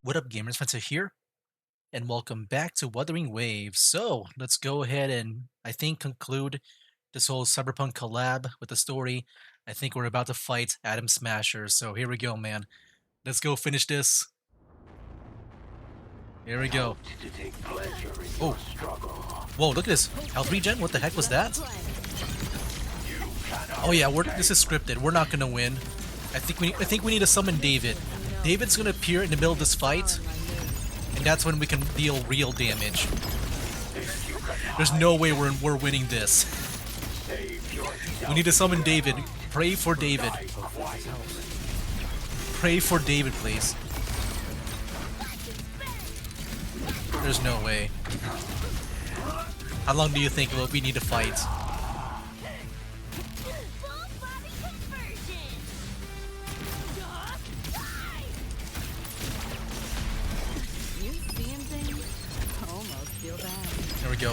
What up, gamers? Fanta here, and welcome back to Wuthering Waves. So, let's go ahead and, I think, conclude this whole Cyberpunk collab with the story. I think we're about to fight Atom Smasher, so here we go, man. Let's go finish this. Here we go. Oh, whoa, look at this. Health regen? What the heck was that? Oh yeah, this is scripted. We're not gonna win. I think we need to summon David. David's gonna appear in the middle of this fight, and that's when we can deal real damage. There's no way we're winning this. We need to summon David. Pray for David. Pray for David, please. There's no way. How long do you think we need to fight? There we go.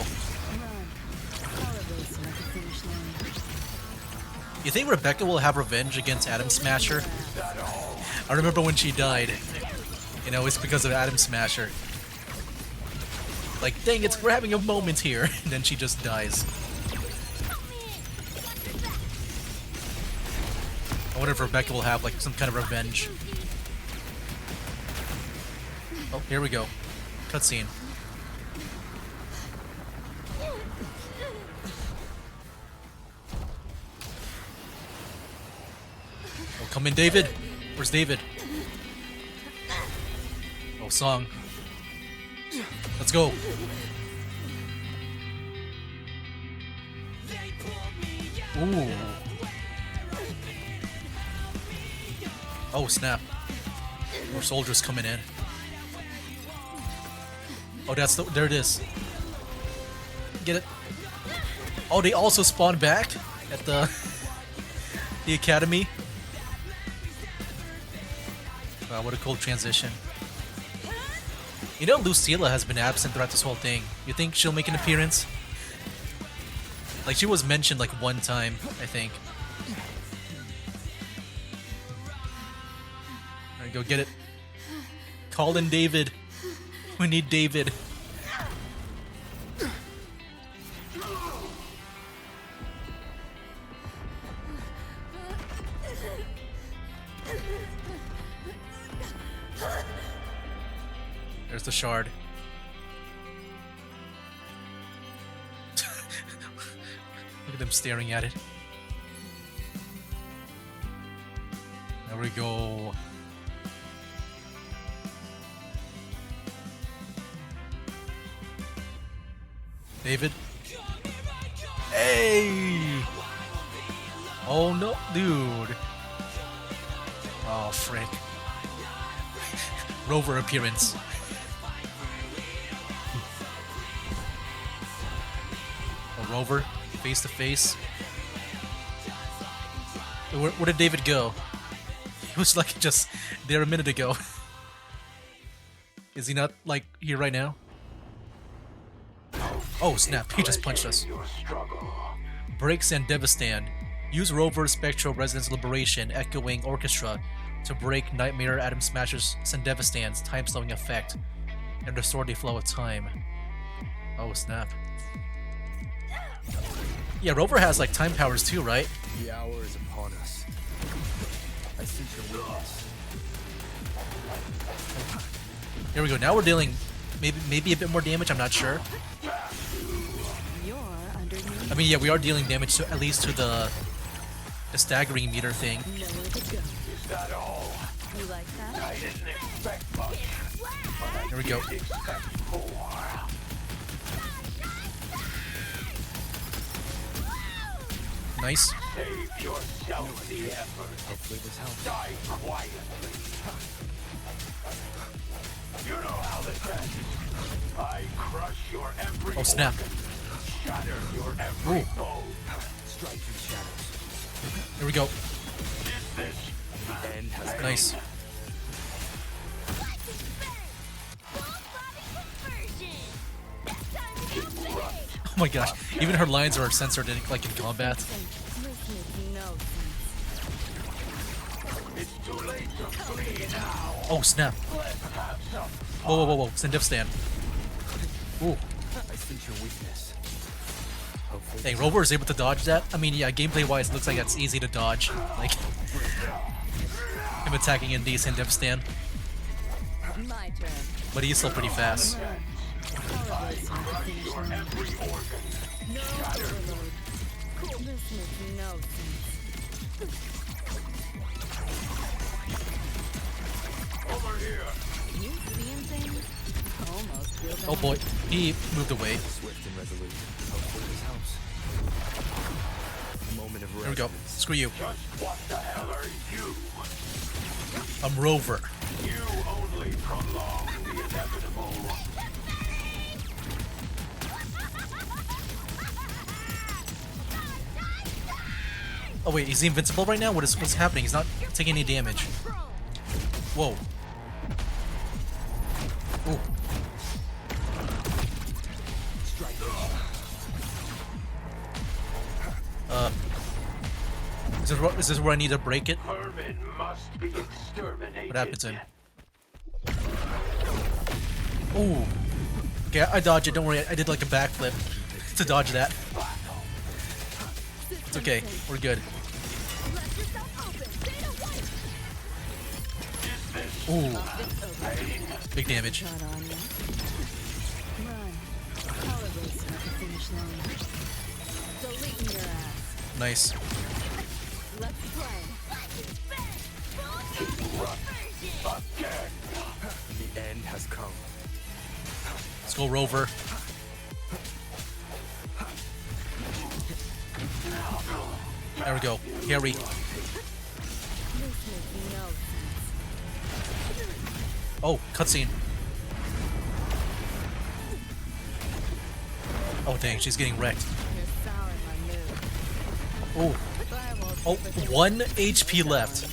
You think Rebecca will have revenge against Atom Smasher? I remember when she died. You know, it's because of Atom Smasher. Like, dang it, we're having a moment here. And then she just dies. I wonder if Rebecca will have, like, some kind of revenge. Oh, here we go. Cutscene. Oh, come in, David! Where's David? Oh, song. Let's go! Ooh. Oh, snap. More soldiers coming in. Oh, there it is. Get it. Oh, they also spawn back at the academy. Wow, what a cool transition. You know, Lucilla has been absent throughout this whole thing. You think she'll make an appearance? Like, she was mentioned like one time, I think. Alright, go get it. Call in David. We need David. There's the shard. Look at them staring at it. There we go. David. Hey! Oh no, dude. Oh, frick. Rover appearance. A Rover, face to face. Where did David go? He was like just there a minute ago. Is he not like here right now? Oh snap, he just punched us. Break Sandevistan. Use Rover Spectral Resonance Liberation Echoing Orchestra to break Nightmare Atom Smasher's Sandevistan's time-slowing effect and restore the flow of time. Oh snap. Yeah, Rover has like time powers too, right? The hour is upon us. I seek your witness. Here we go. Now we're dealing maybe a bit more damage. I'm not sure. I mean, yeah, we are dealing damage to at least to the staggering meter thing. Is that all? You like that? I didn't expect much. Here we go. Nice. Save yourself the effort. Hopefully this helps. Die quietly. You know how this ends. I crush your every Oh snap. organ, shatter your every Ooh. bone. Strike through shadows. Here we go. Is this The end has come. Nice. Oh my gosh. Even her lines are censored in, like in combat. It's too late to flee now. Oh snap. Let's have Whoa, whoa, whoa, whoa. Send diff stand. Ooh. I sense your weakness. Hopefully Dang, Rover is able to dodge that. I mean, yeah, gameplay-wise, it looks like that's easy to dodge. Like, him attacking in D send diff stand. My turn. But he's still pretty fast. This makes no sense. Over here. You seeing things? Almost feel Oh bad. boy, he moved away. swift and resolute. Hopefully this helps. A moment of There we go. resonance. Screw you. Just what the hell are you? I'm Rover. You only prolong the inevitable. Oh wait, is he invincible right now? What's happening? He's not taking any damage. Whoa. Ooh. Is this where I need to break it? Vermin must be exterminated. What happened to him? Ooh. Okay, I dodged it. Don't worry. I did like a backflip to dodge that. It's okay. We're good. Let yourself open. Data white. Ooh. Big damage. Got on ya. Run. Color racing at the finish line. Deleting your ass. Nice. Let's play. The end has come. Let's go, Rover. There we go. Harry. This makes no sense. Oh, cutscene. Oh dang, she's getting wrecked. You're souring my mood. Oh, Firewall's oh, super 1 HP left.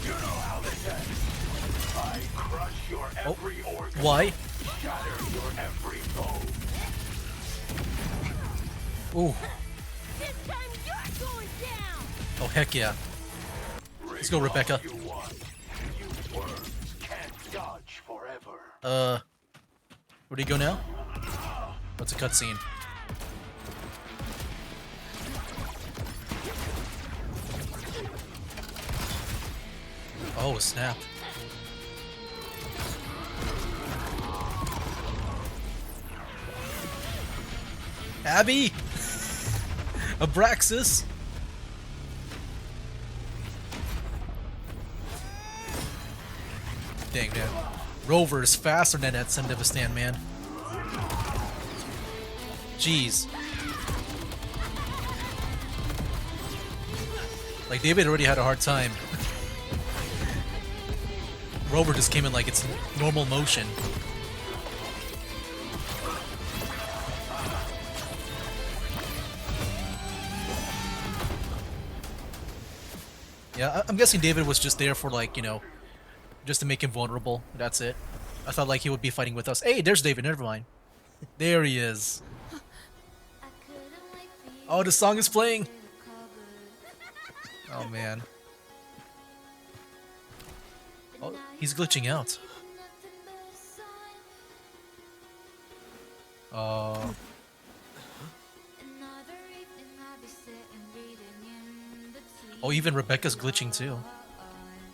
You know how this ends. I crush your every organ. Why? Shatter your every bone. Ooh. This time you're going down! Oh heck yeah. Let's go, Rebecca. You want. You worms can't dodge forever. Where do you go now? That's a cutscene. Oh snap. Abby! Abraxas! Dang, man. Rover is faster than that Send of a Stand, man. Jeez. Like, David already had a hard time. Rover just came in like it's normal motion. Yeah, I'm guessing David was just there for, like, you know, just to make him vulnerable. That's it. I thought, like, he would be fighting with us. Hey, there's David. Never mind. There he is. Oh, the song is playing. Oh, man. Oh, he's glitching out. Oh. Oh, even Rebecca's glitching too.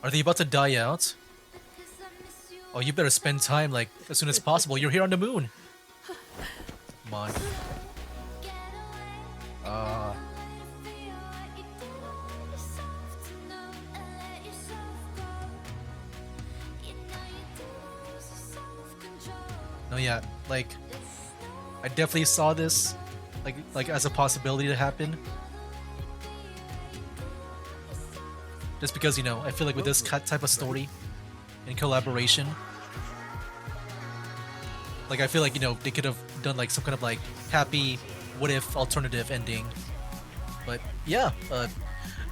Are they about to die out? Oh, you better spend time, like, as soon as possible. You're here on the moon. Come on. No, yeah, like, I definitely saw this, like as a possibility to happen. Just because, you know, I feel like with this type of story in collaboration, like, I feel like, you know, they could have done like some kind of like happy what if alternative ending. But yeah,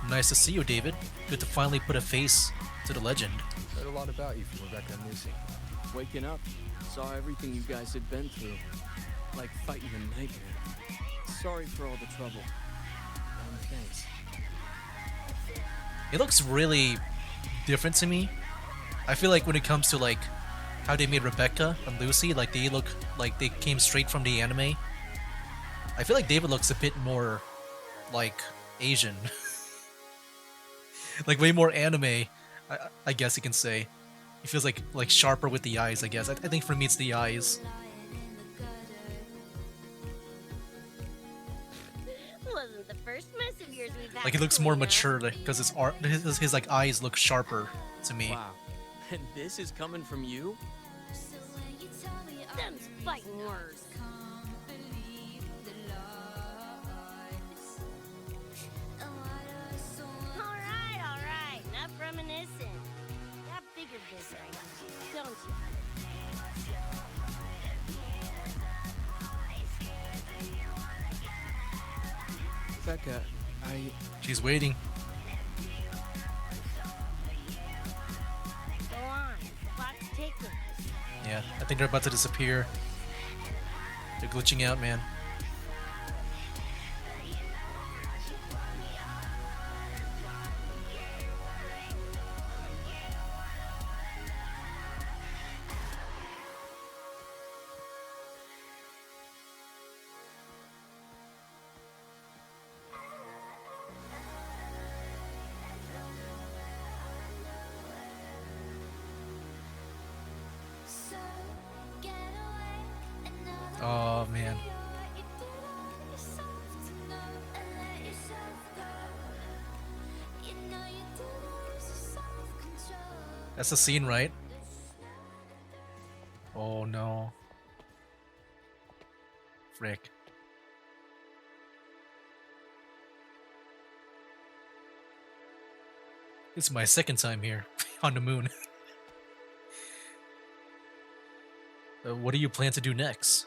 nice to see you, David. Good to finally put a face to the legend. Heard a lot about you from Rebecca and Lucy. Waking up, saw everything you guys had been through. Like fighting a nightmare. Sorry for all the trouble. Thanks. It looks really different to me. I feel like when it comes to like how they made Rebecca and Lucy, like they look like they came straight from the anime. I feel like David looks a bit more like Asian. Like way more anime, I guess you can say. He feels like sharper with the eyes, I guess. I think for me it's the eyes. Wasn't the first mess of yours we've had Like he to looks more clean up. mature because his like eyes look sharper to me. Wow. And this is coming from you? Them's fighting words. All right. Enough reminiscing. Got bigger business, don't you? Becca, She's waiting. Go on. Clock's ticking. Yeah, I think they're about to disappear. They're glitching out, man. Oh man. That's the scene, right? Oh no. Frick. This is my second time here on the moon. What do you plan to do next?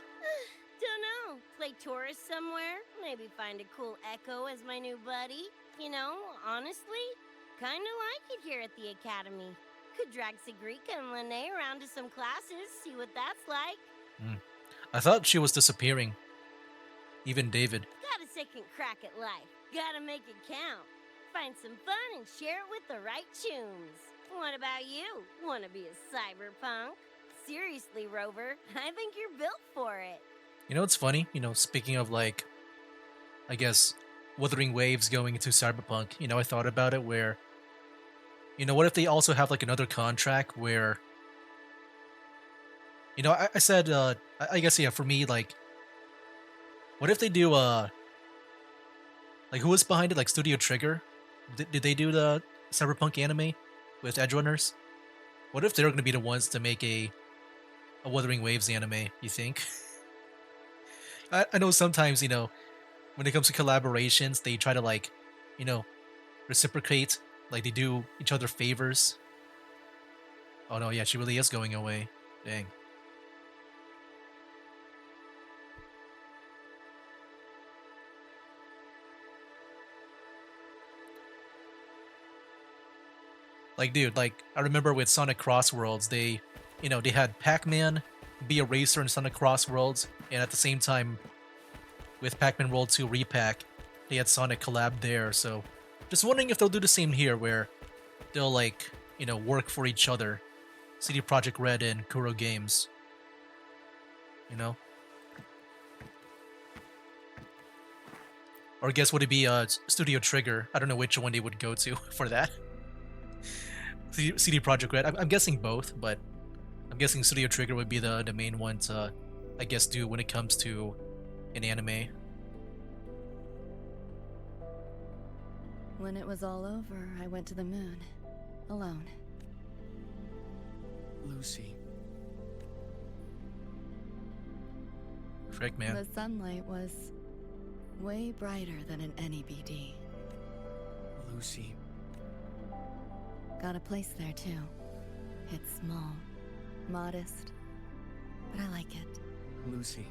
Don't know. Play tourist somewhere? Maybe find a cool Echo as my new buddy? You know, honestly, kinda like it here at the Academy. Could drag Sigrika and Lene around to some classes, see what that's like. I thought she was disappearing. Even David. Got a second crack at life. Gotta make it count. Find some fun and share it with the right tunes. What about you? Wanna be a cyberpunk? Seriously, Rover, I think you're built for it. You know what's funny? You know, speaking of like, I guess, Wuthering Waves going into Cyberpunk, you know, I thought about it where, you know, what if they also have like another contract where, you know, I said, I guess, yeah, for me, like, what if they do, like, who was behind it? Like, Studio Trigger? Did they do the Cyberpunk anime with Edgerunners? What if they're going to be the ones to make a Wuthering Waves anime, you think? I know sometimes, you know, when it comes to collaborations, they try to, like, you know, reciprocate. Like, they do each other favors. Oh no, yeah, she really is going away. Dang. Like, dude, like, I remember with Sonic Crossworlds, they, you know, they had Pac-Man be a racer in Sonic Crossworlds, and at the same time, with Pac-Man World 2 Repack, they had Sonic collab there, so just wondering if they'll do the same here, where they'll, like, you know, work for each other. CD Projekt Red and Kuro Games. You know? Or I guess would it be Studio Trigger? I don't know which one they would go to for that. CD Projekt Red. I'm guessing both, but I'm guessing Studio Trigger would be the main one to, I guess, do when it comes to an anime. When it was all over, I went to the moon. Alone. Lucy. Frick, man. The sunlight was way brighter than in any BD. Lucy. Got a place there too. It's small, modest, but I like it. Lucy.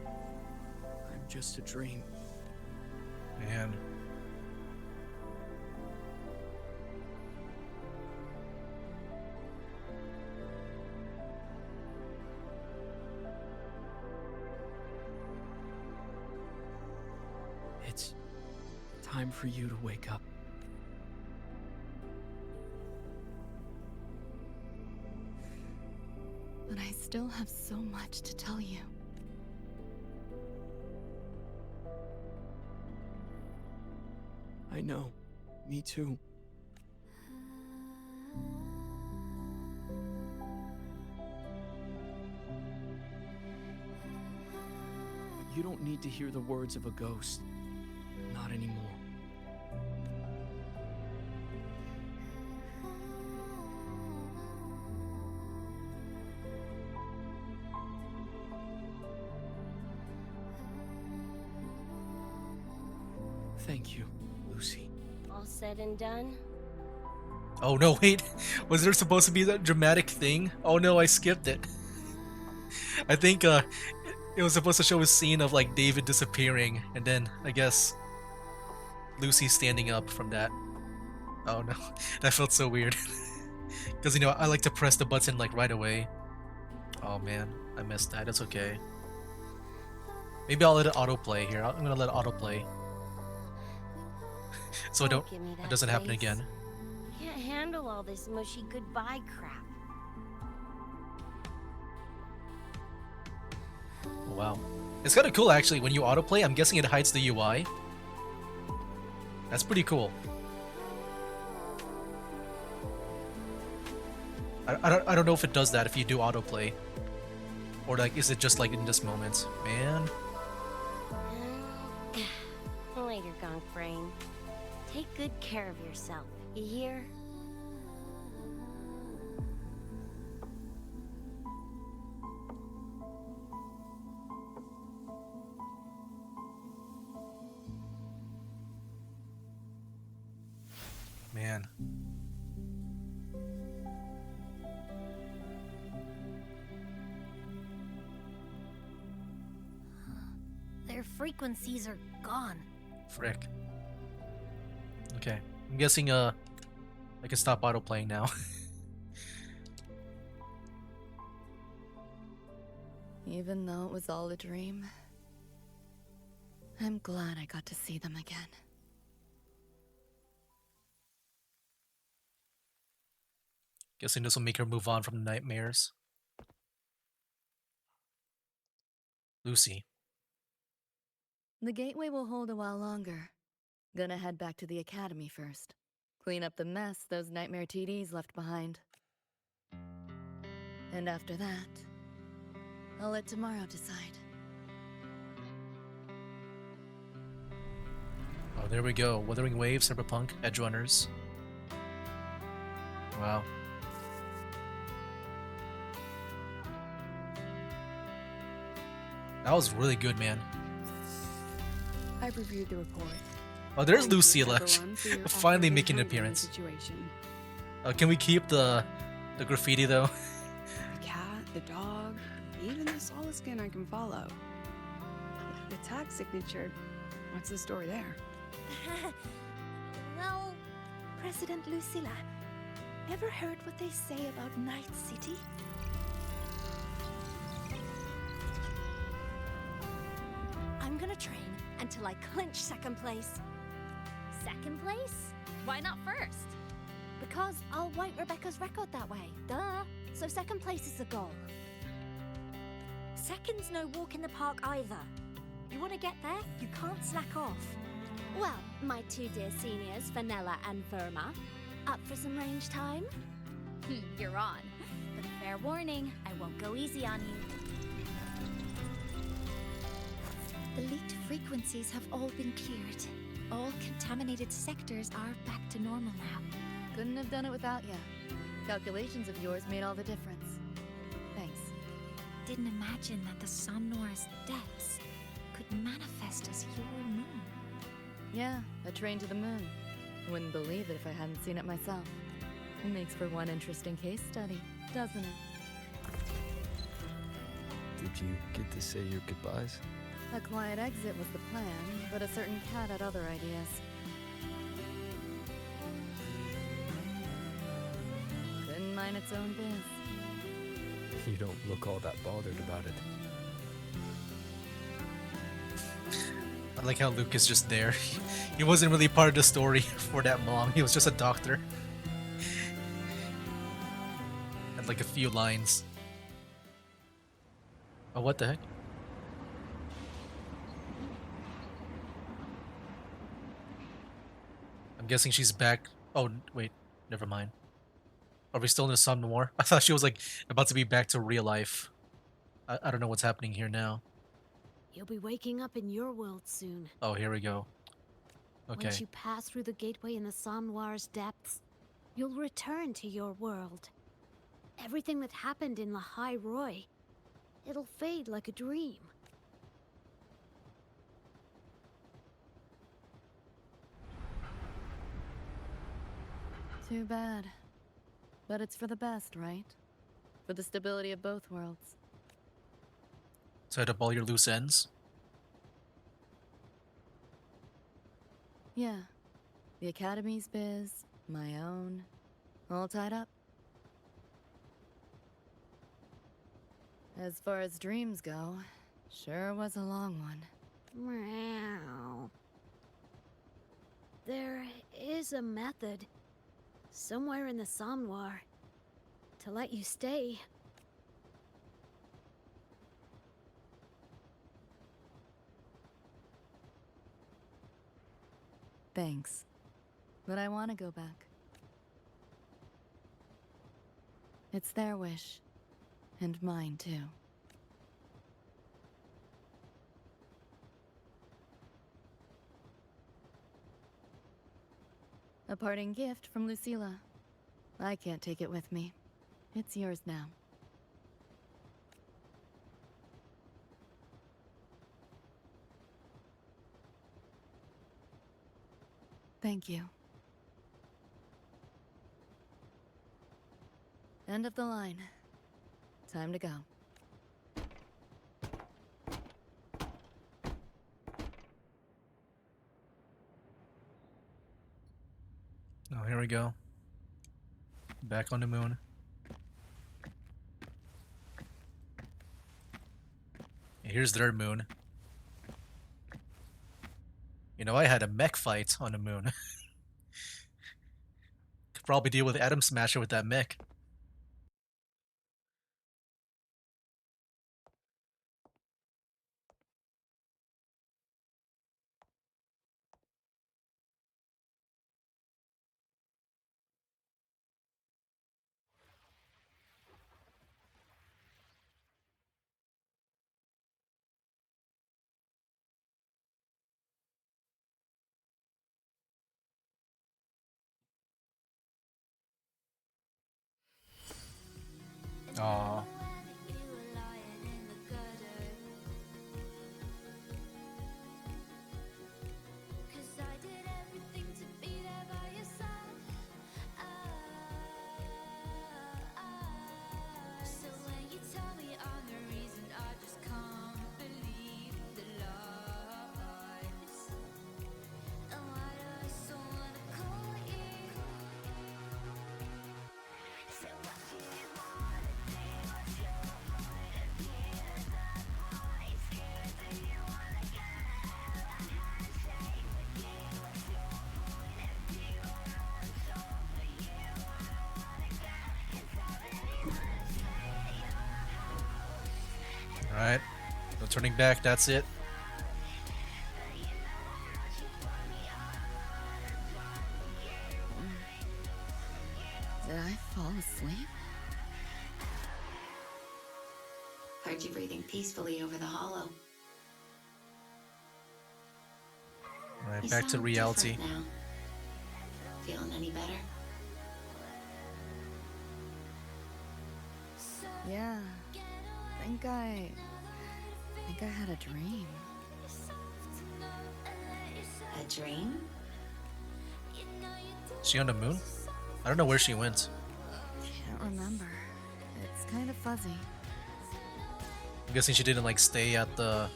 I'm just a dream. Man. It's time for you to wake up. But I still have so much to tell you. I know. Me too. But you don't need to hear the words of a ghost. Not anymore. Thank you, Lucy. All said and done? Oh no, wait. Was there supposed to be that dramatic thing? Oh no, I skipped it. I think it was supposed to show a scene of like David disappearing and then I guess Lucy standing up from that. Oh no, that felt so weird. Because you know, I like to press the button like right away. Oh man, I missed that. That's okay. Maybe I'll let it autoplay here. I'm gonna let it autoplay. So Give me it that doesn't happen face. again. Can't handle all this mushy goodbye crap. Oh, wow. It's kind of cool actually when you autoplay. I'm guessing it hides the UI. That's pretty cool. I don't know if it does that if you do autoplay. Or like is it just like in this moment? Man. Later, Gonk Brain. Take good care of yourself. You hear? Man. Their frequencies are gone. Frick. Okay. I'm guessing I can stop autoplaying now. Even though it was all a dream, I'm glad I got to see them again. Guessing this will make her move on from the nightmares. Lucy. The gateway will hold a while longer. Gonna head back to the academy first. Clean up the mess those nightmare TDs left behind. And after that, I'll let tomorrow decide. Oh, there we go. Wuthering Waves, Cyberpunk, Edge Runners. Wow. That was really good, man. I've reviewed the report. Oh, there's Thank you, Lucilla everyone, for your finally effort in making an handling the appearance. situation. Can we keep the graffiti though? The cat, the dog, even the solid skin I can follow. The tag signature. What's the story there? Well, President Lucilla, ever heard what they say about Night City? I'm gonna train until I clinch second place. Second place? Why not first? Because I'll wipe Rebecca's record that way. Duh. So second place is the goal. Second's no walk in the park either. You want to get there? You can't slack off. Well, my two dear seniors, Vanilla and Verma, up for some range time? You're on. But fair warning, I won't go easy on you. The leaked frequencies have all been cleared. All contaminated sectors are back to normal now. Couldn't have done it without ya. Calculations of yours made all the difference. Thanks. Didn't imagine that the sonorous depths could manifest as your moon. Yeah, a train to the moon. Wouldn't believe it if I hadn't seen it myself. It makes for one interesting case study, doesn't it? Did you get to say your goodbyes? A quiet exit was the plan, but a certain cat had other ideas. Couldn't mind its own biz. You don't look all that bothered about it. I like how Luke is just there. He wasn't really part of the story for that long. He was just a doctor. Had like a few lines. Oh, what the heck? I'm guessing she's back. Oh, wait. Never mind. Are we still in the Sun War? I thought she was like about to be back to real life. I don't know what's happening here now. You'll be waking up in your world soon. Oh, here we go. Once Okay. you pass through the gateway in the Somnoir's depths, you'll return to your world. Everything that happened in La High Roy, it'll fade like a dream. Too bad. But it's for the best, right? For the stability of both worlds. Tied up all your loose ends. Yeah. The Academy's biz, my own, all tied up. As far as dreams go, sure was a long one. Meow. There is a method, somewhere in the Somnoir, to let you stay. Thanks. But I want to go back. It's their wish. And mine, too. A parting gift from Lucilla. I can't take it with me. It's yours now. Thank you. End of the line. Time to go. Oh, here we go. Back on the moon. Here's their moon. You know, I had a mech fight on the moon. Could probably deal with Atom Smasher with that mech. Aww. Alright. No turning back, that's it. Did I fall asleep? Heard you breathing peacefully over the hollow. Alright, You back to sound reality. different now. Feeling any better? Yeah. I think I had a dream. A dream? Is she on the moon? I don't know where she went. Can't remember. It's kind of fuzzy. I'm guessing she didn't like stay at the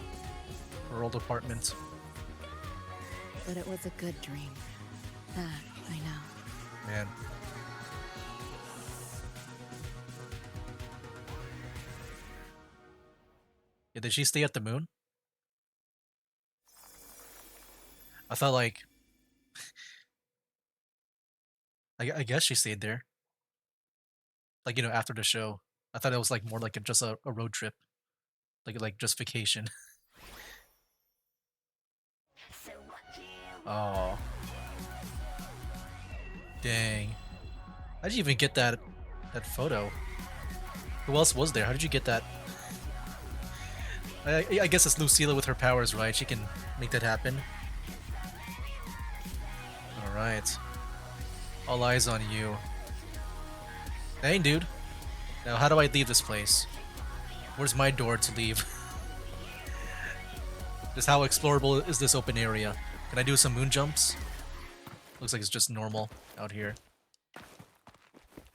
her old apartment. But it was a good dream. That I know. Man. Yeah, did she stay at the moon? I thought like I guess she stayed there. Like, you know, after the show. I thought it was like more like just a road trip. Like just vacation. Oh. Dang. How did you even get that photo? Who else was there? How did you get that? I guess it's Lucilla with her powers, right? She can make that happen. Alright. All eyes on you. Dang, dude. Now, how do I leave this place? Where's my door to leave? Just how explorable is this open area? Can I do some moon jumps? Looks like it's just normal out here.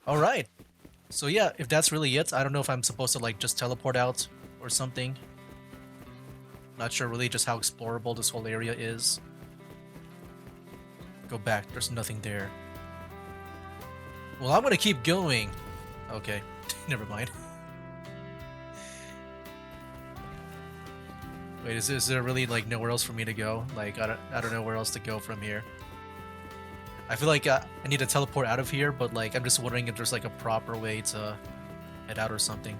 Alright. So yeah, if that's really it, I don't know if I'm supposed to like just teleport out or something. Not sure really just how explorable this whole area is. Go back, there's nothing there. Well, I'm gonna keep going. Okay, never mind. Wait, is there really like nowhere else for me to go? Like, I don't know where else to go from here. I feel like I need to teleport out of here, but like I'm just wondering if there's like a proper way to head out or something.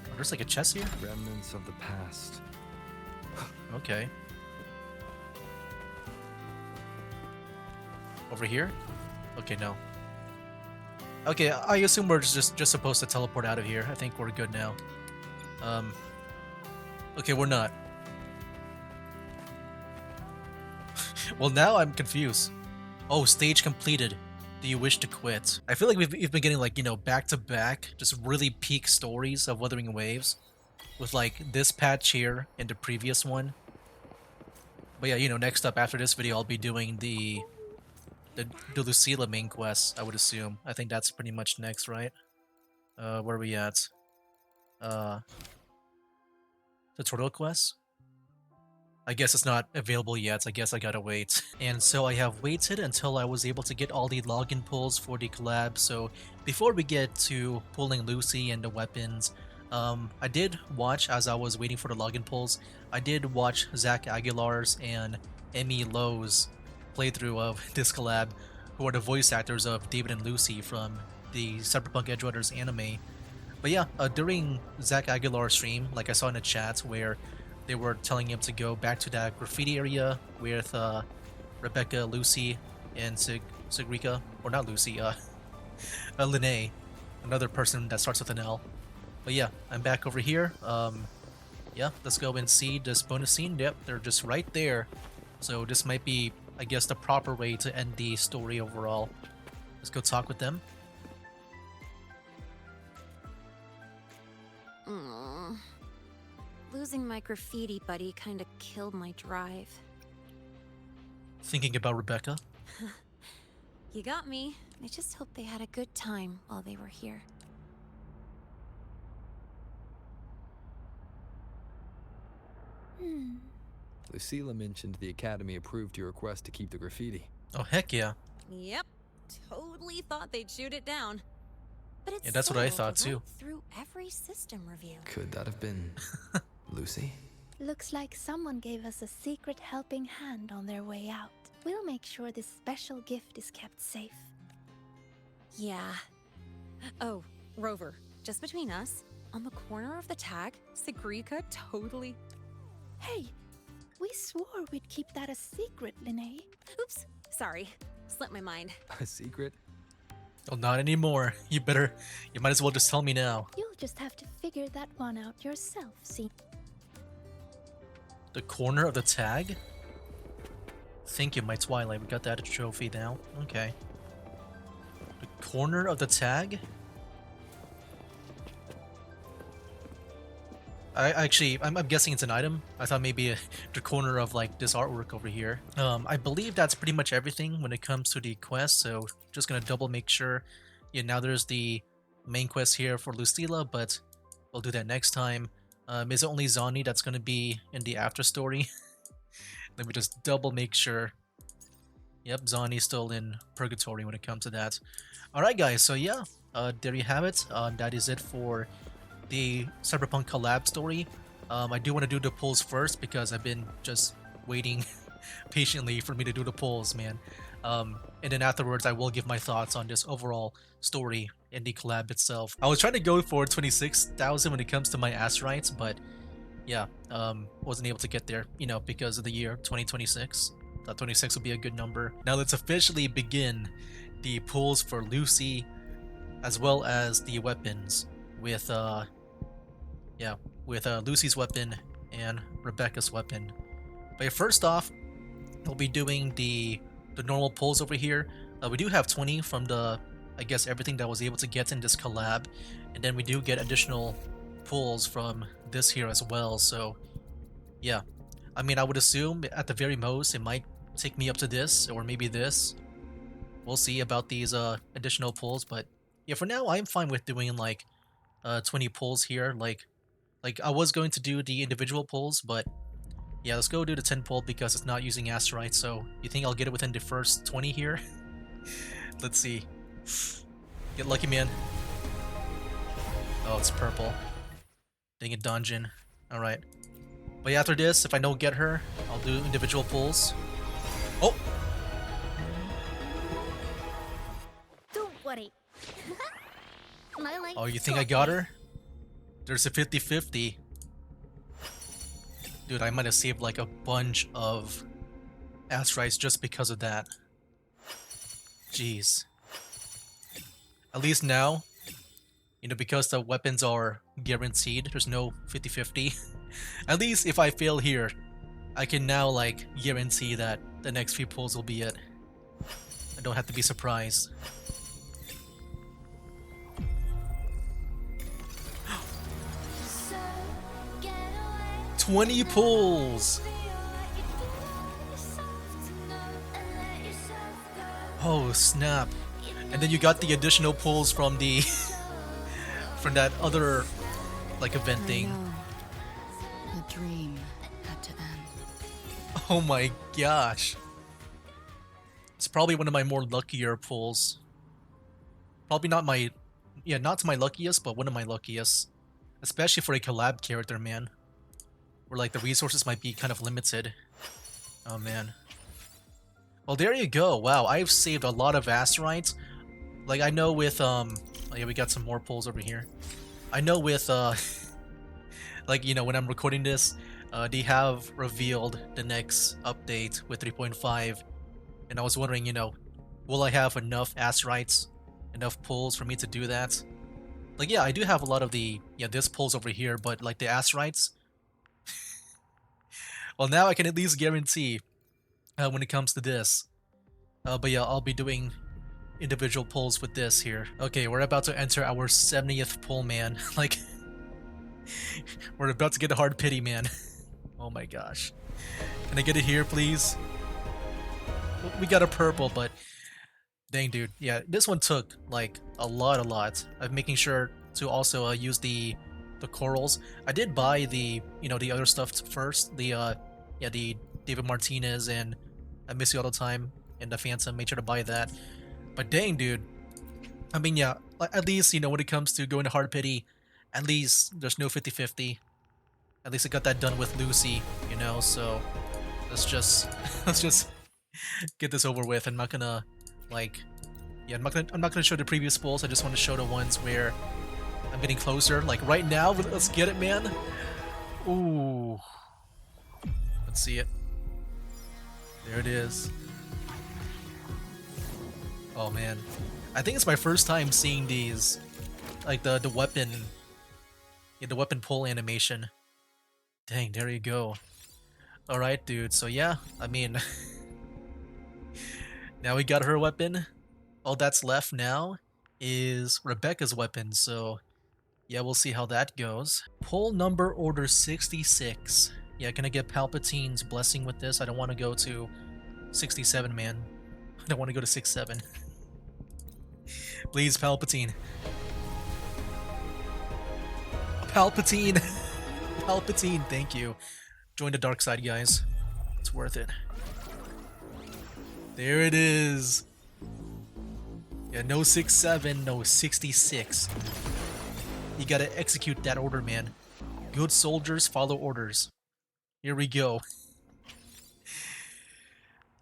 Oh, there's like a chest here? Remnants of the past. Okay. Over here? Okay, no. Okay, I assume we're just supposed to teleport out of here. I think we're good now. Okay, we're not. Well, now I'm confused. Oh, stage completed. Do you wish to quit? I feel like we've been getting like, you know, back-to-back, just really peak stories of Wuthering Waves. With like this patch here and the previous one. But yeah, you know, next up after this video I'll be doing the Lucilla main quest, I would assume. I think that's pretty much next, right? Where are we at? Tutorial quest? I guess it's not available yet, I guess I gotta wait. And so I have waited until I was able to get all the login pulls for the collab, so before we get to pulling Lucy and the weapons, I did watch, as I was waiting for the login pulls, I did watch Zach Aguilar's and Emmy Lowe's playthrough of this collab, who are the voice actors of David and Lucy from the Cyberpunk Edge Runners anime. But yeah, during Zach Aguilar's stream, like I saw in the chat where they were telling him to go back to that graffiti area with Rebecca, Lucy, and Sigrika, or not Lucy, Linnea, another person that starts with an L. But yeah, I'm back over here. Yeah, let's go and see this bonus scene. Yep, they're just right there. So this might be, I guess, the proper way to end the story overall. Let's go talk with them. Losing my graffiti buddy kinda killed my drive. Thinking about Rebecca? You got me. I just hope they had a good time while they were here. Lucilla mentioned the Academy approved your request to keep the graffiti. Oh, heck yeah. Yep. Totally thought they'd shoot it down. But it's Yeah, that's what I so thought they too. went through every system review. Could that have been Lucy? Looks like someone gave us a secret helping hand on their way out. We'll make sure this special gift is kept safe. Yeah. Oh, Rover, just between us, on the corner of the tag, Sigrika totally... Hey, we swore we'd keep that a secret, Linnea. Oops, sorry. Slipped my mind. A secret? Oh, not anymore. You might as well just tell me now. You'll just have to figure that one out yourself, see? The corner of the tag? Thank you, my Twilight. We got that trophy now. Okay. The corner of the tag? I'm guessing it's an item. I thought maybe the corner of like this artwork over here. I believe that's pretty much everything when it comes to the quest. So just gonna double make sure. Yeah, now there's the main quest here for Lucilla, but we'll do that next time. Is it only Zani that's gonna be in the after story? Let me just double make sure. Yep, Zani's still in purgatory when it comes to that. Alright guys, so yeah, there you have it. That is it for the Cyberpunk collab story. I do want to do the pulls first because I've been just waiting patiently for me to do the polls, man. And then afterwards, I will give my thoughts on this overall story and the collab itself. I was trying to go for 26,000 when it comes to my Astrites, but yeah, wasn't able to get there, you know, because of the year 2026. Thought 26 would be a good number. Now let's officially begin the pulls for Lucy, as well as the weapons with Lucy's weapon and Rebecca's weapon. But first off, we'll be doing the normal pulls over here. We do have 20 from the, I guess, everything that I was able to get in this collab, and then we do get additional pulls from this here as well. So yeah, I mean, I would assume at the very most it might take me up to this, or maybe this. We'll see about these additional pulls, but yeah, for now I'm fine with doing like 20 pulls here. Like I was going to do the individual pulls, but yeah, let's go do the 10 pull because it's not using Asterite. So you think I'll get it within the first 20 here? Let's see. Get lucky, man. Oh, it's purple. Dang it, dungeon. Alright. But yeah, after this, if I don't get her, I'll do individual pulls. Oh! Don't worry. Oh, you think I got her? There's a 50-50. Dude, I might have saved like a bunch of Astrites just because of that. Jeez. At least now, you know, because the weapons are guaranteed, there's no 50-50. At least if I fail here, I can now like guarantee that the next few pulls will be it. I don't have to be surprised. 20 pulls! Oh snap. And then you got the additional pulls from the from that other like event thing. The dream had to end. Oh my gosh. It's probably one of my more luckier pulls. Probably not my not my luckiest, but one of my luckiest. Especially for a collab character, man. Where like the resources might be kind of limited. Oh man. Well, there you go. Wow, I've saved a lot of Astrites. Like I know with oh yeah, we got some more pulls over here. I know with like, you know, when I'm recording this, they have revealed the next update with 3.5, and I was wondering, you know, will I have enough Astrites, enough pulls for me to do that? Like, yeah, I do have a lot of the this pulls over here, but like the Astrites, well, now I can at least guarantee when it comes to this. But yeah, I'll be doing individual pulls with this here. Okay, we're about to enter our 70th pull, man. Like, we're about to get a hard pity, man. Oh my gosh. Can I get it here, please? We got a purple, but dang, dude. Yeah, this one took like a lot of making sure to also use the corals. I did buy the, you know, the other stuff first. The the David Martinez and I Miss You All the Time and the Phantom. Made sure to buy that. But dang, dude. I mean, yeah, at least, you know, when it comes to going to hard pity, at least there's no 50-50. At least I got that done with Lucy, you know, so let's just get this over with. I'm not gonna like I'm not gonna show the previous pulls. I just want to show the ones where I'm getting closer. Like right now, let's get it, man. Ooh. Let's see it. There it is. Oh man. I think it's my first time seeing these, like the weapon, the weapon pull animation. Dang, there you go. Alright, dude, so yeah, I mean, now we got her weapon. All that's left now is Rebecca's weapon, so yeah, we'll see how that goes. Pull number order 66. Yeah, can I get Palpatine's blessing with this? I don't want to go to 67, man. I don't want to go to 6-7. Please, Palpatine. Palpatine! Palpatine, thank you. Join the dark side, guys. It's worth it. There it is. Yeah, no 6-7, no 66. You gotta execute that order, man. Good soldiers follow orders. Here we go.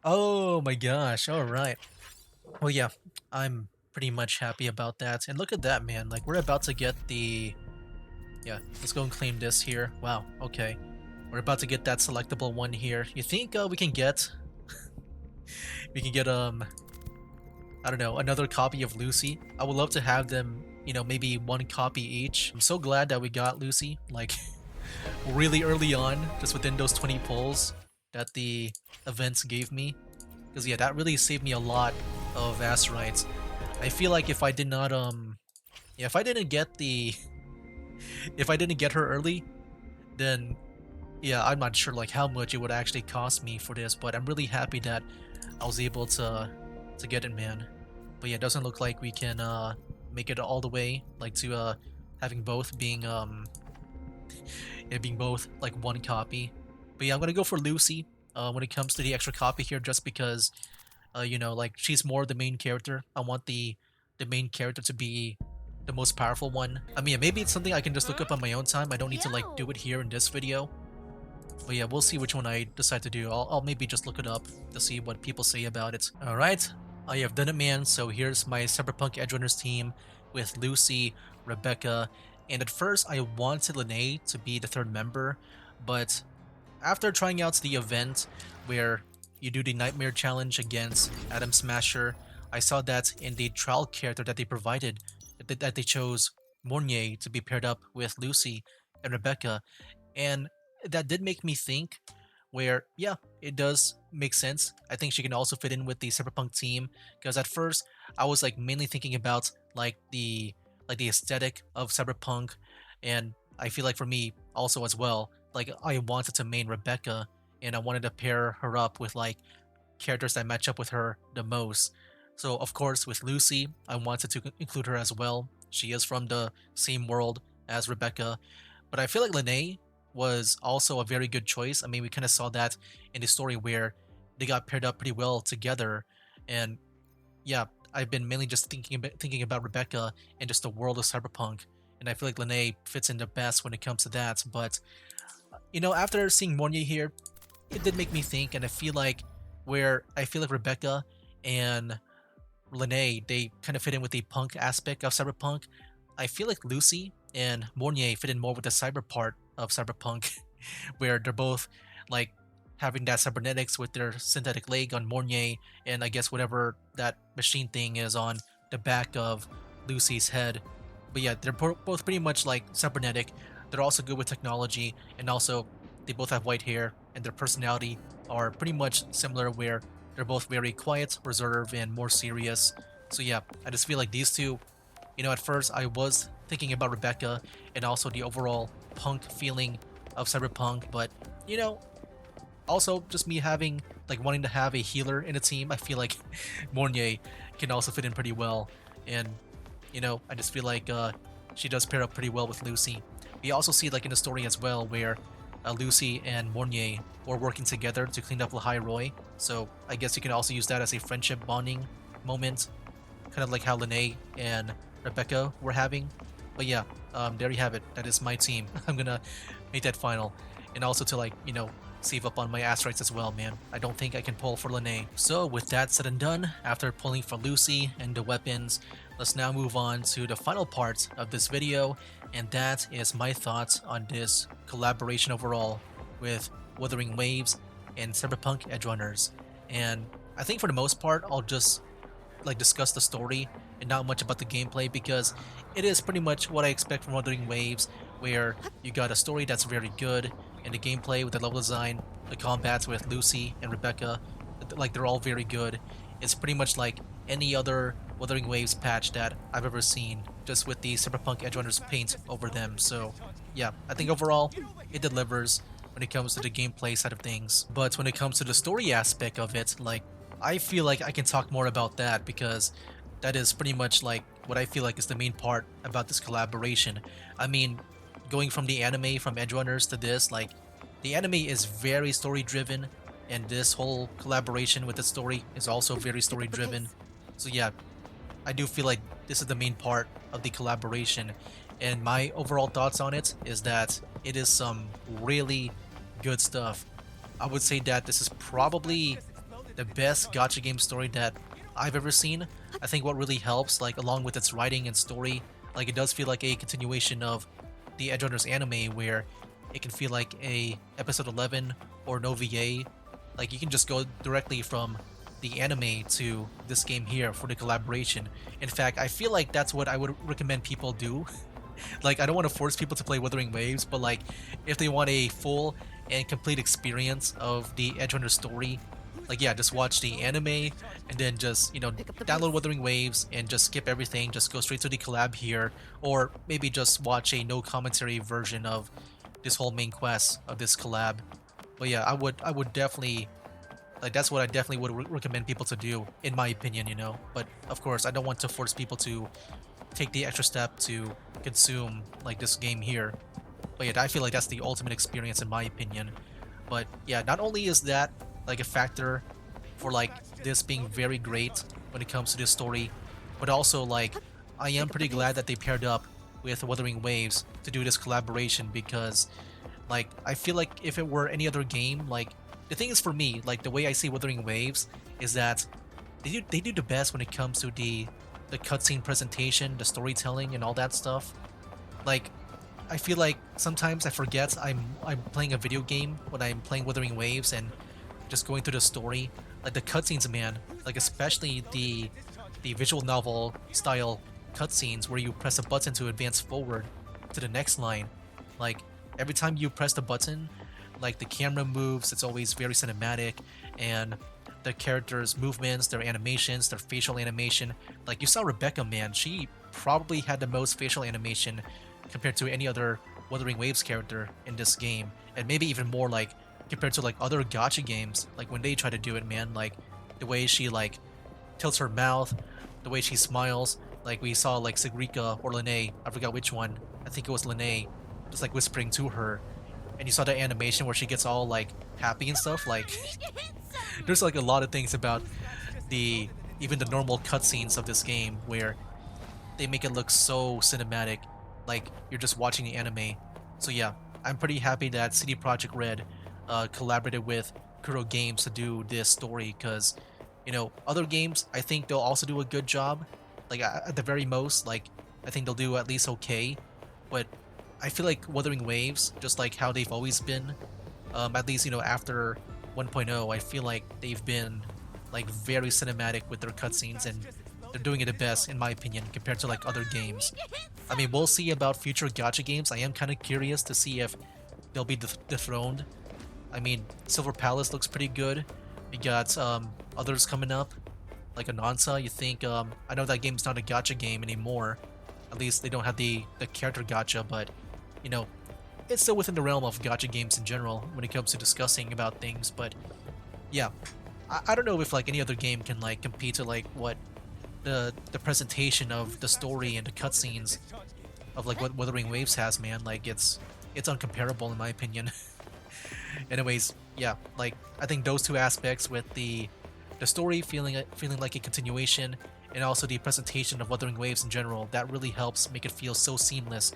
Oh my gosh, alright. Well, yeah, I'm pretty much happy about that. And look at that, man. Like, we're about to get the... Yeah, let's go and claim this here. Wow, okay. We're about to get that selectable one here. You think we can get... we can get, I don't know, another copy of Lucy? I would love to have them, you know, maybe one copy each. I'm so glad that we got Lucy, like, really early on, just within those 20 pulls that the events gave me. Because, yeah, that really saved me a lot of Asteroids. I feel like if I did not, yeah, if I didn't get the... if I didn't get her early, then, yeah, I'm not sure, like, how much it would actually cost me for this, but I'm really happy that I was able to get it, man. But yeah, it doesn't look like we can, make it all the way, like, to, having both being, it being both, like, one copy. But yeah, I'm gonna go for Lucy, when it comes to the extra copy here, just because, you know, like, she's more the main character. I want the main character to be the most powerful one. I mean, yeah, maybe it's something I can just look up on my own time. I don't need to, like, do it here in this video. But yeah, we'll see which one I decide to do. I'll maybe just look it up to see what people say about it. Alright, I have done it, man. So here's my Cyberpunk Edgerunners team with Lucy, Rebecca, and at first I wanted Lene to be the third member, but after trying out the event where you do the Nightmare Challenge against Adam Smasher, I saw that in the trial character that they provided, that they chose Mornier to be paired up with Lucy and Rebecca, and that did make me think where, yeah, it does make sense. I think she can also fit in with the Cyberpunk team, because at first I was like mainly thinking about like the aesthetic of Cyberpunk, and I feel like for me also as well, like I wanted to main Rebecca and I wanted to pair her up with like characters that match up with her the most. So of course with Lucy, I wanted to include her as well. She is from the same world as Rebecca, but I feel like Lene was also a very good choice. I mean, we kind of saw that in the story where they got paired up pretty well together, and yeah, I've been mainly just thinking about Rebecca and just the world of Cyberpunk, and I feel like Lene fits in the best when it comes to that. But you know, after seeing Mornier here, it did make me think, and I feel like Rebecca and Lene, they kind of fit in with the punk aspect of Cyberpunk. I feel like Lucy and Mornier fit in more with the cyber part of Cyberpunk, where they're both like having that cybernetics with their synthetic leg on Mornier, and I guess whatever that machine thing is on the back of Lucy's head. But yeah, they're both pretty much like cybernetic. They're also good with technology, and also they both have white hair, and their personality are pretty much similar, where they're both very quiet, reserved, and more serious. So yeah, I just feel like these two, you know, at first I was thinking about Rebecca and also the overall punk feeling of Cyberpunk, but you know, also just me having like wanting to have a healer in a team, I feel like Mornier can also fit in pretty well, and you know, I just feel like she does pair up pretty well with Lucy. We also see like in the story as well where Lucy and Mornier were working together to clean up Lahai Roy, so I guess you can also use that as a friendship bonding moment, kind of like how Lene and Rebecca were having. But yeah, there you have it. That is my team. I'm gonna make that final, and also to like, you know, save up on my asteroids as well, man. I don't think I can pull for Lene. So with that said and done, after pulling for Lucy and the weapons, let's now move on to the final part of this video, and that is my thoughts on this collaboration overall with Wuthering Waves and Cyberpunk Edgerunners. And I think for the most part, I'll just like discuss the story and not much about the gameplay, because it is pretty much what I expect from Wuthering Waves, where you got a story that's very good, and the gameplay with the level design, the combats with Lucy and Rebecca, like they're all very good. It's pretty much like any other Wuthering Waves patch that I've ever seen, just with the Cyberpunk Edgerunners paint over them. So yeah, I think overall it delivers when it comes to the gameplay side of things. But when it comes to the story aspect of it, like I feel like I can talk more about that, because that is pretty much like what I feel like is the main part about this collaboration. I mean, going from the anime from Edgerunners to this, like the anime is very story driven, and this whole collaboration with the story is also very story driven. So yeah, I do feel like this is the main part of the collaboration, and my overall thoughts on it is that it is some really good stuff. I would say that this is probably the best gacha game story that I've ever seen. I think what really helps, like along with its writing and story, like it does feel like a continuation of the Edge Runners anime where it can feel like a episode 11 or an OVA. Like you can just go directly from the anime to this game here for the collaboration. In fact, I feel like that's what I would recommend people do. Like I don't want to force people to play Wuthering Waves, but like if they want a full and complete experience of the Edge Runner story, like yeah, just watch the anime and then just, you know, download Wuthering Waves and just skip everything, just go straight to the collab here, or maybe just watch a no commentary version of this whole main quest of this collab. But yeah, I would definitely, like that's what I definitely would recommend people to do in my opinion, you know. But of course, I don't want to force people to take the extra step to consume like this game here. But yeah, I feel like that's the ultimate experience in my opinion. But yeah, not only is that like a factor for like this being very great when it comes to this story, but also like I am pretty glad that they paired up with Wuthering Waves to do this collaboration, because like I feel like if it were any other game, like the thing is for me, like the way I see Wuthering Waves is that they do the best when it comes to the cutscene presentation, the storytelling, and all that stuff. Like I feel like sometimes I forget I'm playing a video game when I'm playing Wuthering Waves and just going through the story. Like the cutscenes, man, like especially the visual novel style cutscenes where you press a button to advance forward to the next line. Like every time you press the button, like the camera moves, it's always very cinematic, and the characters' movements, their animations, their facial animation. Like you saw Rebecca, man, she probably had the most facial animation compared to any other Wuthering Waves character in this game, and maybe even more like compared to like other gacha games. Like when they try to do it, man, like the way she like tilts her mouth, the way she smiles. Like we saw like Sigrika or Lene, I forgot which one. I think it was Lene, just like whispering to her, and you saw the animation where she gets all like happy and stuff. Like there's like a lot of things about the even the normal cutscenes of this game where they make it look so cinematic, like you're just watching the anime. So yeah, I'm pretty happy that CD Projekt Red collaborated with Kuro Games to do this story, because you know other games I think they'll also do a good job. Like at the very most, like I think they'll do at least okay, but I feel like Wuthering Waves, just like how they've always been, at least you know after 1.0, I feel like they've been like very cinematic with their cutscenes, and they're doing it the best in my opinion compared to like other games. I mean, we'll see about future gacha games. I am kind of curious to see if they'll be dethroned. I mean, Silver Palace looks pretty good. We got others coming up, like Anansa. You think I know that game's not a gacha game anymore. At least they don't have the character gacha, but you know, it's still within the realm of gacha games in general when it comes to discussing about things. But yeah, I don't know if like any other game can like compete to like what the presentation of the story and the cutscenes of like what Wuthering Waves has, man. Like it's uncomparable in my opinion. Anyways, yeah, like I think those two aspects with the story feeling like a continuation, and also the presentation of Wuthering Waves in general, that really helps make it feel so seamless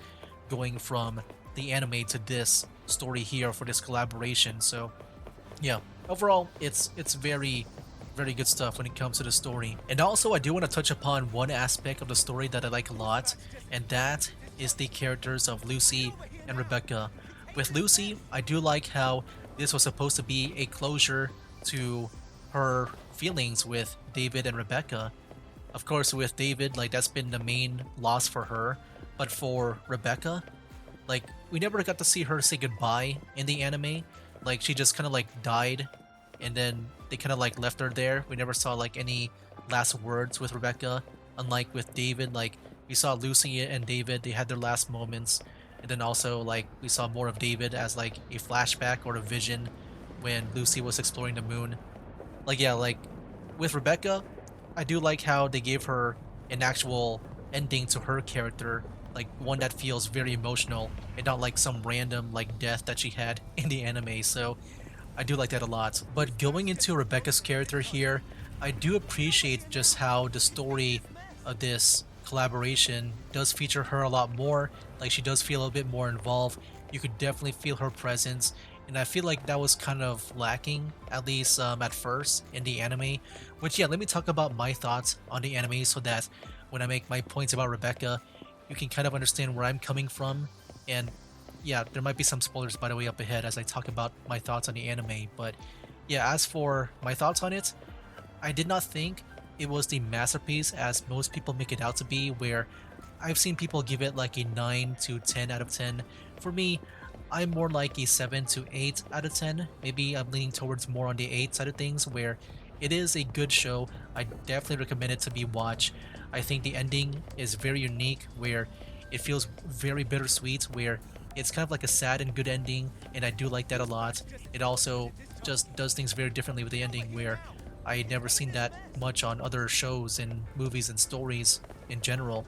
going from the anime to this story here for this collaboration. So yeah, overall it's very good stuff when it comes to the story. And also I do want to touch upon one aspect of the story that I like a lot, and that is the characters of Lucy and Rebecca. With Lucy, I do like how this was supposed to be a closure to her feelings with David and Rebecca. Of course, with David, like that's been the main loss for her, but for Rebecca, like we never got to see her say goodbye in the anime. Like she just kind of like died, and then they kind of like left her there. We never saw like any last words with Rebecca. Unlike with David, like we saw Lucy and David, they had their last moments. And then also like we saw more of David as like a flashback or a vision when Lucy was exploring the moon. Like yeah, like with Rebecca, I do like how they gave her an actual ending to her character, like one that feels very emotional and not like some random like death that she had in the anime. So I do like that a lot. But going into Rebecca's character here, I do appreciate just how the story of this collaboration does feature her a lot more. Like she does feel a bit more involved. You could definitely feel her presence and I feel like that was kind of lacking, at least at first, in the anime. Which, yeah, let me talk about my thoughts on the anime so that when I make my points about Rebecca, you can kind of understand where I'm coming from. And yeah, there might be some spoilers, by the way, up ahead as I talk about my thoughts on the anime. But yeah, as for my thoughts on it, I did not think it was the masterpiece as most people make it out to be, where I've seen people give it like a 9 to 10 out of 10. For me, I'm more like a 7 to 8 out of 10. Maybe I'm leaning towards more on the 8 side of things, where it is a good show. I definitely recommend it to be watched. I think the ending is very unique, where it feels very bittersweet, where it's kind of like a sad and good ending, and I do like that a lot. It also just does things very differently with the ending, where I had never seen that much on other shows and movies and stories in general.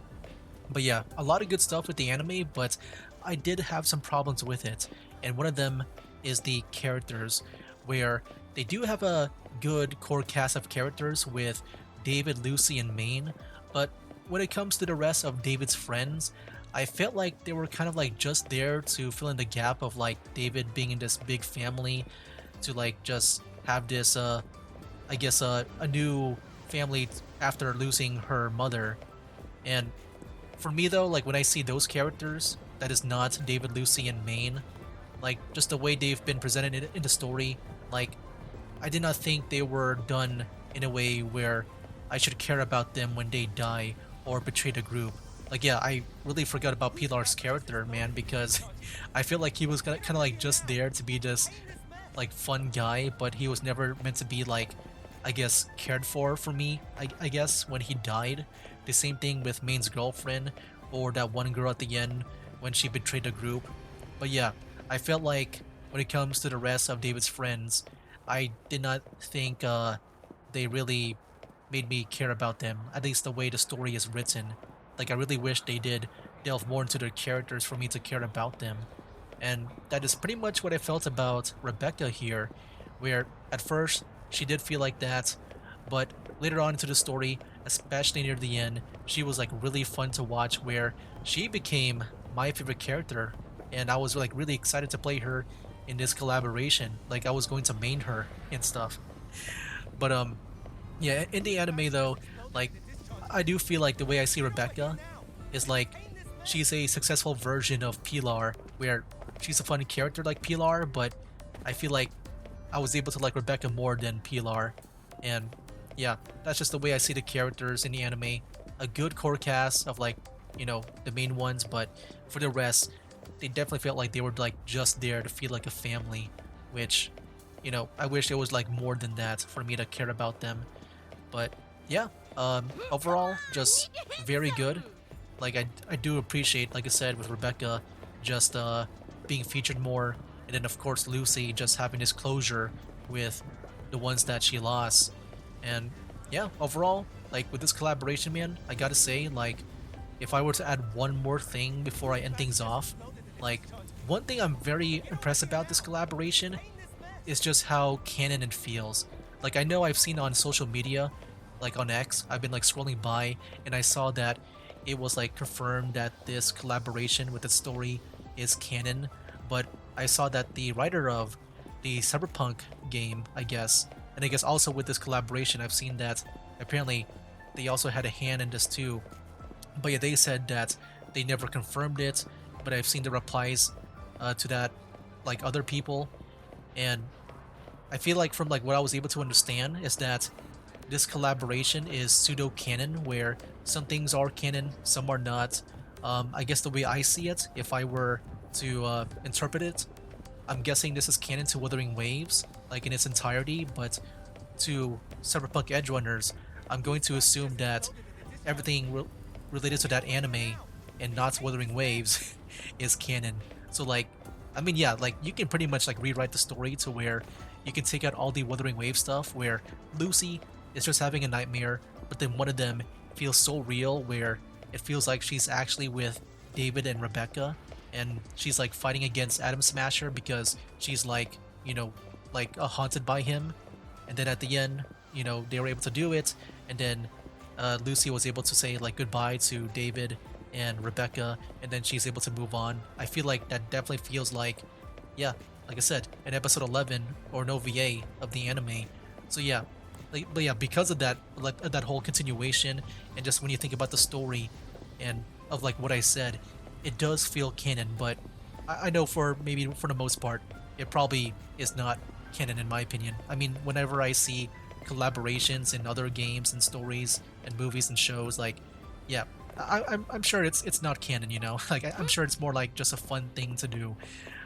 But yeah, a lot of good stuff with the anime, but I did have some problems with it. And one of them is the characters, where they do have a good core cast of characters with David, Lucy, and Maine, but when it comes to the rest of David's friends, I felt like they were kind of like just there to fill in the gap of like David being in this big family, to like just have this I guess a new family after losing her mother. And for me though, like when I see those characters, that is not David, Lucy, and Maine, like just the way they've been presented in the story, like I did not think they were done in a way where I should care about them when they die or betray the group. Like yeah, I really forgot about Pilar's character, man, because I feel like he was kind of like just there to be this like fun guy, but he was never meant to be like, I guess, cared for me, I guess, when he died. The same thing with Main's girlfriend, or that one girl at the end when she betrayed the group. But yeah, I felt like when it comes to the rest of David's friends, I did not think they really made me care about them, at least the way the story is written. Like I really wish they did delve more into their characters for me to care about them. And that is pretty much what I felt about Rebecca here, where at first she did feel like that, but later on into the story, especially near the end, she was like really fun to watch, where she became my favorite character, and I was like really excited to play her in this collaboration. Like I was going to main her and stuff. But yeah, in the anime though, like I do feel like the way I see Rebecca is like she's a successful version of Pilar, where she's a funny character like Pilar, but I feel like I was able to like Rebecca more than Pilar. And yeah, that's just the way I see the characters in the anime. A good core cast of like, you know, the main ones, but for the rest, they definitely felt like they were like just there to feel like a family, which, you know, I wish there was like more than that for me to care about them. But yeah, overall, just very good. Like I do appreciate, like I said, with Rebecca, just being featured more, and then of course Lucy just having this closure with the ones that she lost. And yeah, overall, like with this collaboration, man, I gotta say, like, if I were to add one more thing before I end things off, like, one thing I'm very impressed about this collaboration is just how canon it feels. Like, I know I've seen on social media, like on X, I've been like scrolling by, and I saw that it was like confirmed that this collaboration with the story is canon, but I saw that the writer of the Cyberpunk game, I guess, and I guess also with this collaboration, I've seen that apparently they also had a hand in this too. But yeah, they said that they never confirmed it, but I've seen the replies to that, like other people, and I feel like from like what I was able to understand is that this collaboration is pseudo canon, where some things are canon, some are not. I guess the way I see it, if I were to interpret it, I'm guessing this is canon to Wuthering Waves, like in its entirety, but to Cyberpunk Edgerunners, I'm going to assume that everything related to that anime and not Wuthering Waves is canon. So like, I mean, yeah, like you can pretty much like rewrite the story to where you can take out all the Wuthering Wave stuff, where Lucy is just having a nightmare, but then one of them feels so real where it feels like she's actually with David and Rebecca, and she's like fighting against Atom Smasher because she's like, you know, like haunted by him. And then at the end, you know, they were able to do it, and then Lucy was able to say like goodbye to David and Rebecca, and then she's able to move on. I feel like that definitely feels like, yeah, like I said, in episode 11 or no VA of the anime. So yeah, but yeah, because of that, like that whole continuation, and just when you think about the story, and of like what I said, it does feel canon. But I know for maybe for the most part, it probably is not canon in my opinion. I mean, whenever I see collaborations in other games and stories and movies and shows, like yeah, I'm sure it's not canon. You know, like I'm sure it's more like just a fun thing to do.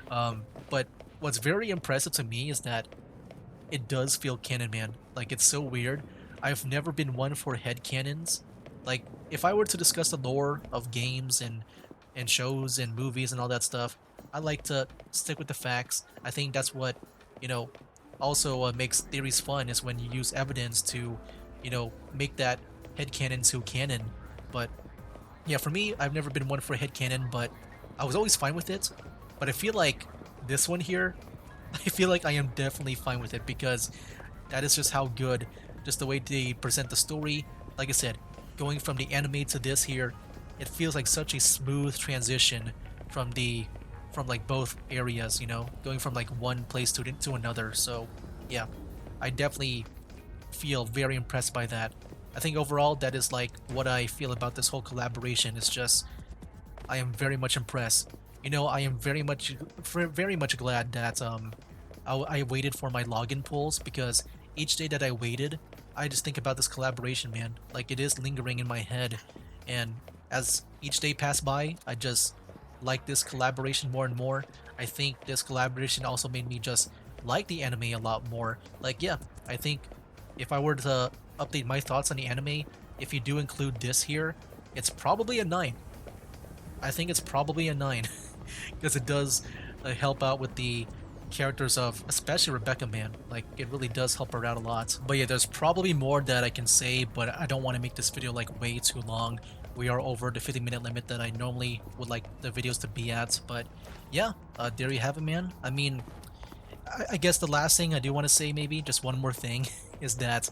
But what's very impressive to me is that it does feel canon, man. Like it's so weird. I've never been one for head canons. Like if I were to discuss the lore of games and shows and movies and all that stuff, I like to stick with the facts. I think that's what you know also makes theories fun is when you use evidence to make that head canon to canon. But yeah, for me, I've never been one for head canon, but I was always fine with it. But I feel like this one here, I feel like I am definitely fine with it because that is just how good, just the way they present the story. Like I said, going from the anime to this here, it feels like such a smooth transition from from like both areas, going from like one place to another. So yeah, I definitely feel very impressed by that. I think overall that is like what I feel about this whole collaboration. It's just I am very much impressed. I am very much glad that I waited for my login polls because each day that I waited, I just think about this collaboration, man. Like it is lingering in my head, and as each day passed by, I just like this collaboration more and more. I think this collaboration also made me just like the anime a lot more. Like yeah, I think if I were to update my thoughts on the anime, if you do include this here, it's probably a 9. I think it's probably a 9 because it does help out with the characters of especially Rebecca, man. Like it really does help her out a lot. But yeah, there's probably more that I can say, but I don't want to make this video like way too long. We are over the 50-minute limit that I normally would like the videos to be at. But yeah, there you have it, man. I mean, I guess the last thing I do want to say, maybe just one more thing, is that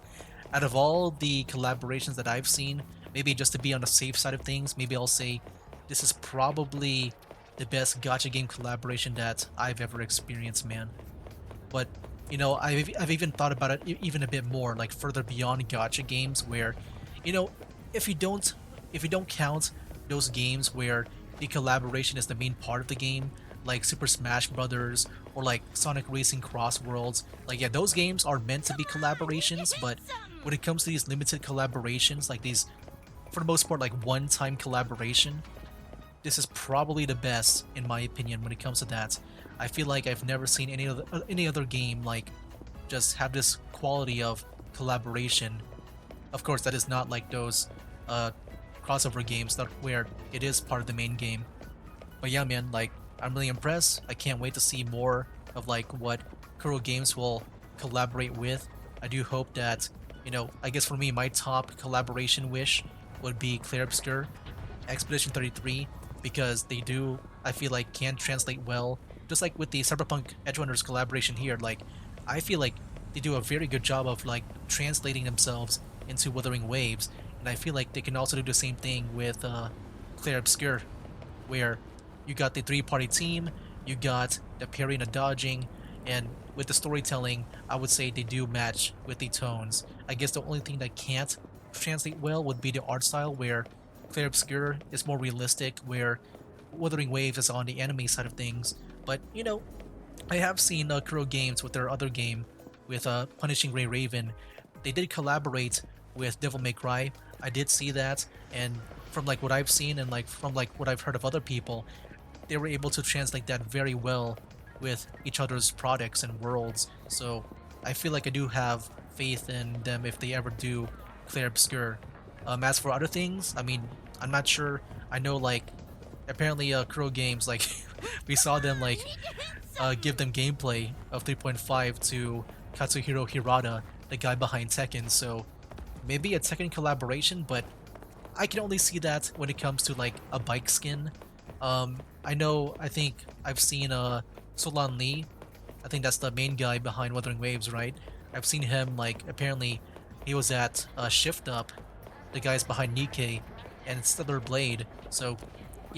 out of all the collaborations that I've seen, maybe just to be on the safe side of things, maybe I'll say this is probably the best gacha game collaboration that I've ever experienced, man. But I've even thought about it even a bit more, like further beyond gacha games, where you know, if you don't count those games where the collaboration is the main part of the game, like Super Smash Brothers or like Sonic Racing Cross Worlds, like yeah, those games are meant to be collaborations, but when it comes to these limited collaborations, like these, for the most part, like one-time collaboration, this is probably the best in my opinion when it comes to that. I feel like I've never seen any other game like just have this quality of collaboration. Of course, that is not like those crossover games that where it is part of the main game. But yeah, man, like I'm really impressed. I can't wait to see more of like what Kuro Games will collaborate with. I do hope that, I guess for me, my top collaboration wish would be Clair Obscur, Expedition 33, because they do, I feel like, can translate well. Just like with the Cyberpunk Edgerunners collaboration here, like, I feel like they do a very good job of like translating themselves into Wuthering Waves, and I feel like they can also do the same thing with Clair Obscur, where you got the three-party team, you got the parrying and the dodging, and with the storytelling, I would say they do match with the tones. I guess the only thing that can't translate well would be the art style, where Clair Obscur is more realistic, where Wuthering Waves is on the anime side of things. But, I have seen Kuro Games with their other game, with Punishing Ray Raven. They did collaborate with Devil May Cry. I did see that, and from like what I've seen and like from like what I've heard of other people, they were able to translate that very well with each other's products and worlds. So I feel like I do have faith in them if they ever do Clair Obscur. As for other things, I mean, I'm not sure. I know like apparently Kuro Games, like we saw them like give them gameplay of 3.5 to Katsuhiro Hirata, the guy behind Tekken. So maybe a Tekken collaboration, but I can only see that when it comes to like a bike skin. I think I've seen Solan Lee. I think that's the main guy behind Wuthering Waves, right? I've seen him, like, apparently he was at Shift Up, the guys behind Nikkei, and Stellar Blade. So,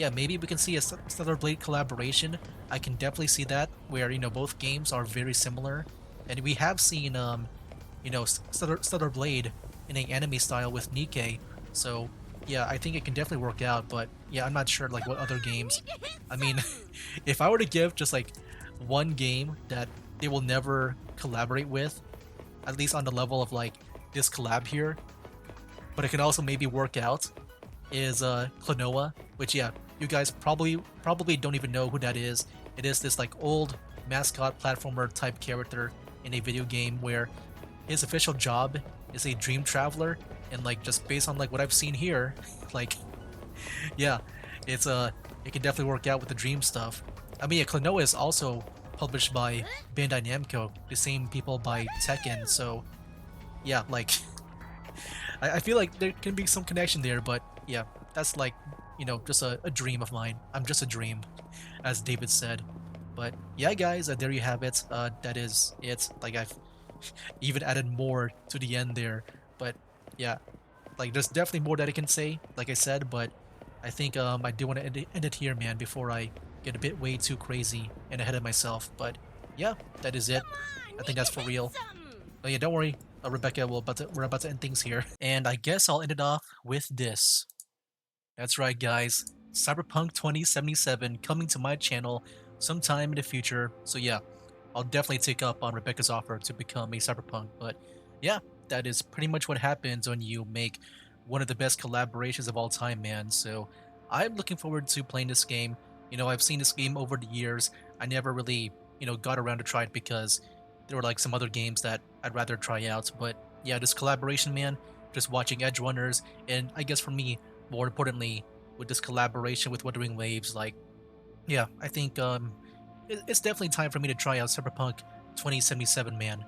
yeah, maybe we can see a Stellar Blade collaboration. I can definitely see that, where, you know, both games are very similar. And we have seen, you know, Stellar Blade in an anime style with Nikke. So, yeah, I think it can definitely work out, but yeah, I'm not sure, like, what other games. I mean, if I were to give just, like, one game that they will never collaborate with, at least on the level of, like, this collab here, but it can also maybe work out, is Klonoa, which, yeah, you guys probably don't even know who that is. It is this, like, old mascot platformer type character in a video game where his official job is a dream traveler, and, like, just based on, like, what I've seen here, like, yeah, it's it can definitely work out with the dream stuff. I mean, yeah, Klonoa is also published by Bandai Namco, the same people by Tekken, so yeah, like, I feel like there can be some connection there, but yeah, that's, like, you know, just a dream of mine. I'm just a dream, as David said. But yeah, guys, there you have it. That is it. Like, I've even added more to the end there, but yeah, like, there's definitely more that I can say, like I said, but I think I do want to end it here, man, before I get a bit way too crazy and ahead of myself. But yeah, that is it. I think that's for real. But yeah, don't worry, Rebecca, we're about to end things here. And I guess I'll end it off with this. That's right, guys. Cyberpunk 2077 coming to my channel sometime in the future. So yeah, I'll definitely take up on Rebecca's offer to become a Cyberpunk. But yeah, that is pretty much what happens when you make one of the best collaborations of all time, man. So I'm looking forward to playing this game. You know, I've seen this game over the years. I never really, you know, got around to try it because there were, like, some other games that I'd rather try out. But yeah, this collaboration, man, just watching Edge Runners, and I guess for me, more importantly, with this collaboration with Wuthering Waves, like, yeah, I think it's definitely time for me to try out Cyberpunk 2077, man.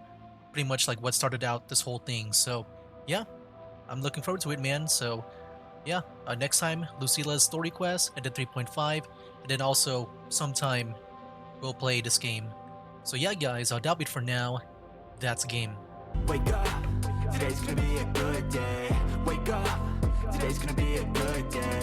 Pretty much like what started out this whole thing. So yeah, I'm looking forward to it, man. So yeah, next time, Lucila's story quest, and then 3.5, and then also sometime we'll play this game. So yeah, guys, that'll be it for now. That's game. Wake up, today's gonna be a good day. Wake up, today's gonna be a good day.